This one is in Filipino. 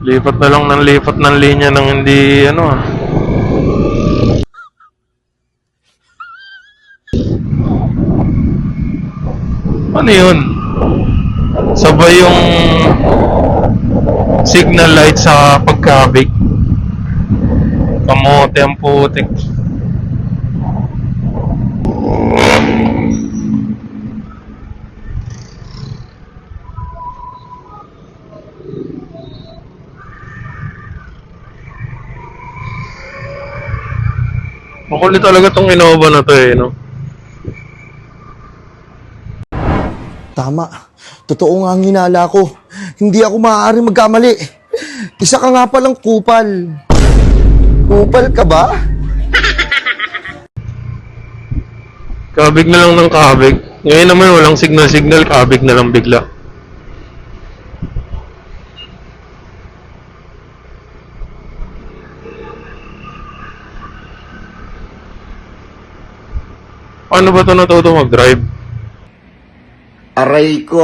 Lipat na lang ng lipat ng linya ng hindi ano ah. Ano yun? Sabay yung signal light sa pagkabig. Kamote ang putik. Makulit talaga tong Innova na to eh, no? Tama. Totoo nga ang hinala ko. Hindi ako maaaring magkamali. Isa ka nga palang kupal. Kupal ka ba? Kabig na lang ng kabig. Ngayon naman walang signal-signal, kabig na lang bigla. Paano ba ito natuto mag-drive? Aray ko.